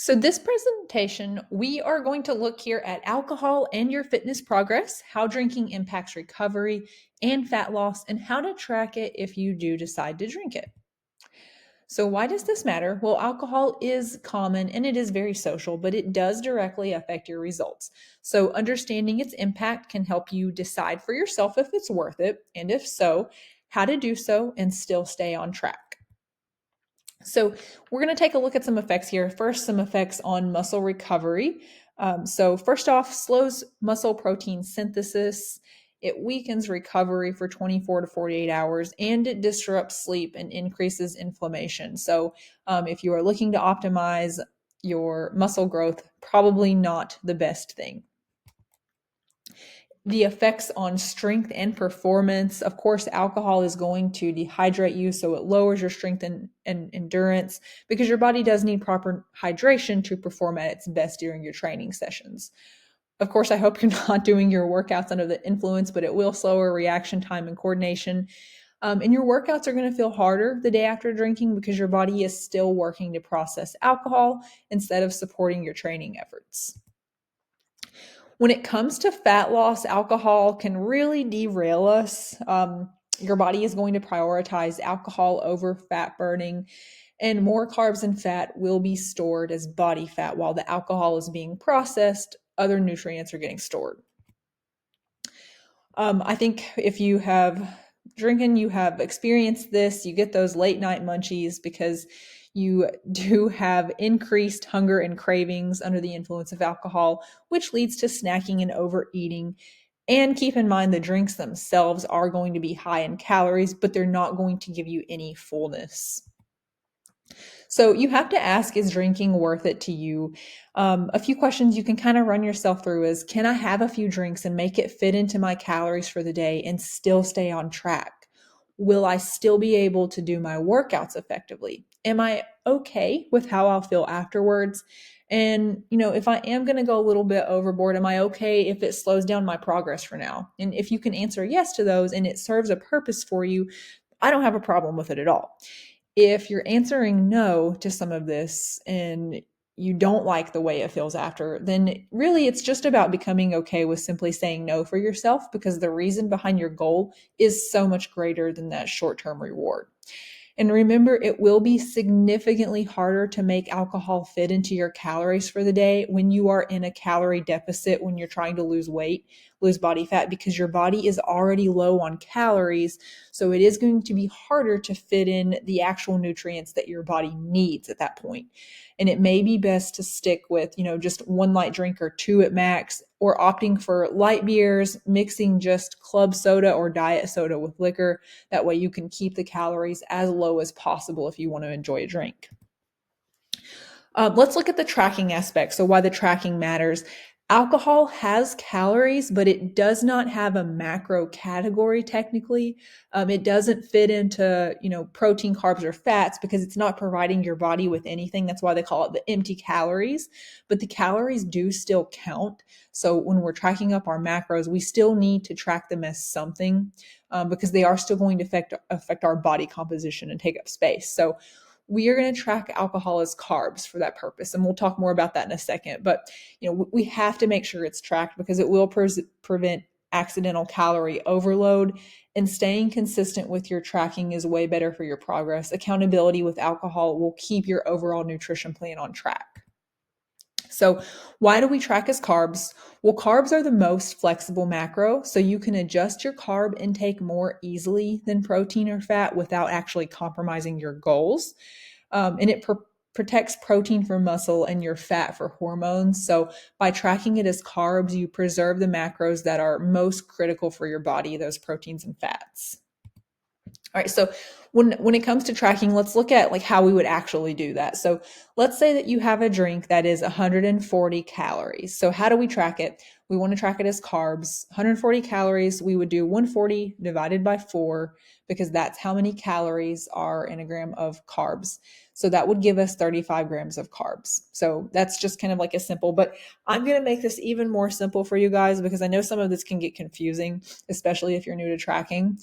So, this presentation, we are going to look here at alcohol and your fitness progress, how drinking impacts recovery and fat loss, and how to track it if you do decide to drink it. So, why does this matter? Well, alcohol is common and it is very social, but it does directly affect your results. So, understanding its impact can help you decide for yourself if it's worth it, and if so, how to do so and still stay on track. So, we're going to take a look at some effects here. First, some effects on muscle recovery. First off, slows muscle protein synthesis. It weakens recovery for 24 to 48 hours, and it disrupts sleep and increases inflammation. If you are looking to optimize your muscle growth, probably not the best thing. The effects on strength and performance. Of course, alcohol is going to dehydrate you, so it lowers your strength and endurance because your body does need proper hydration to perform at its best during your training sessions. Of course, I hope you're not doing your workouts under the influence, but it will slow your reaction time and coordination. And your workouts are going to feel harder the day after drinking because your body is still working to process alcohol instead of supporting your training efforts. When it comes to fat loss, alcohol can really derail us. Your body is going to prioritize alcohol over fat burning, and more carbs and fat will be stored as body fat while the alcohol is being processed. Other nutrients are getting stored. I think if you have drinking, you have experienced this, you get those late night munchies because you do have increased hunger and cravings under the influence of alcohol, which leads to snacking and overeating. And keep in mind the drinks themselves are going to be high in calories, but they're not going to give you any fullness. So you have to ask, is drinking worth it to you? A few questions you can kind of run yourself through is, can I have a few drinks and make it fit into my calories for the day and still stay on track? Will I still be able to do my workouts effectively? Am I okay with how I'll feel afterwards? And, if I am going to go a little bit overboard, am I okay if it slows down my progress for now? And if you can answer yes to those and it serves a purpose for you, I don't have a problem with it at all. If you're answering no to some of this and you don't like the way it feels after, then really it's just about becoming okay with simply saying no for yourself because the reason behind your goal is so much greater than that short-term reward. And remember, it will be significantly harder to make alcohol fit into your calories for the day when you are in a calorie deficit, when you're trying to lose weight, lose body fat, because your body is already low on calories. So it is going to be harder to fit in the actual nutrients that your body needs at that point. And it may be best to stick with, just one light drink or two at max, or opting for light beers, mixing just club soda or diet soda with liquor. That way you can keep the calories as low as possible if you want to enjoy a drink. Let's look at the tracking aspect. So why the tracking matters. Alcohol has calories, but it does not have a macro category technically. It doesn't fit into, protein, carbs, or fats because it's not providing your body with anything. That's why they call it the empty calories. But the calories do still count. So when we're tracking up our macros, we still need to track them as something because they are still going to affect our body composition and take up space. So we are going to track alcohol as carbs for that purpose. And we'll talk more about that in a second. But, we have to make sure it's tracked because it will prevent accidental calorie overload. And staying consistent with your tracking is way better for your progress. Accountability with alcohol will keep your overall nutrition plan on track. So why do we track as carbs? Well, carbs are the most flexible macro, so you can adjust your carb intake more easily than protein or fat without actually compromising your goals. And it protects protein for muscle and your fat for hormones. So by tracking it as carbs, you preserve the macros that are most critical for your body, those proteins and fats. All right, so when it comes to tracking, let's look at how we would actually do that. So let's say that you have a drink that is 140 calories. So how do we track it? We want to track it as carbs. 140 calories, we would do 140 divided by 4 because that's how many calories are in a gram of carbs. So that would give us 35 grams of carbs. So that's just kind of like a simple, but I'm going to make this even more simple for you guys because I know some of this can get confusing, especially if you're new to tracking.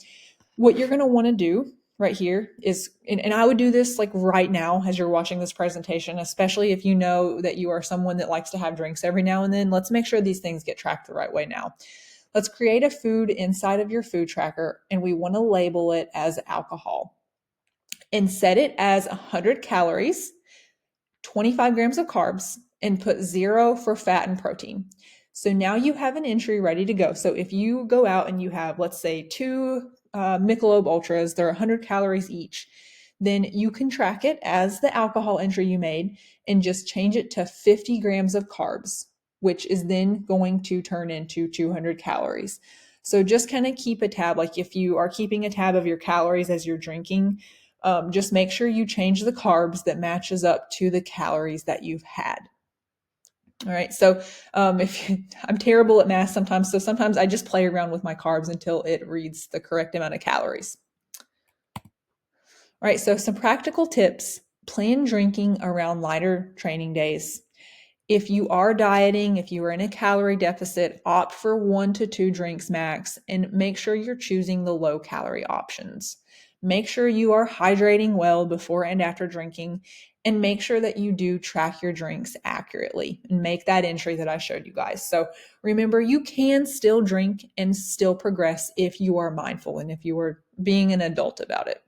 What you're going to want to do right here is, and I would do this like right now as you're watching this presentation, especially if you know that you are someone that likes to have drinks every now and then. Let's make sure these things get tracked the right way now. Let's create a food inside of your food tracker, and we want to label it as alcohol and set it as 100 calories, 25 grams of carbs, and put 0 for fat and protein. So now you have an entry ready to go. So if you go out and you have, let's say, two Michelob Ultras, they're 100 calories each, then you can track it as the alcohol entry you made and just change it to 50 grams of carbs, which is then going to turn into 200 calories. So just kind of keep a tab. Like if you are keeping a tab of your calories as you're drinking, just make sure you change the carbs that matches up to the calories that you've had. All right. So I'm terrible at math sometimes. So sometimes I just play around with my carbs until it reads the correct amount of calories. All right. So some practical tips: plan drinking around lighter training days. If you are dieting, if you are in a calorie deficit, opt for 1 to 2 drinks max and make sure you're choosing the low calorie options. Make sure you are hydrating well before and after drinking, and make sure that you do track your drinks accurately and make that entry that I showed you guys. So remember, you can still drink and still progress if you are mindful and if you are being an adult about it.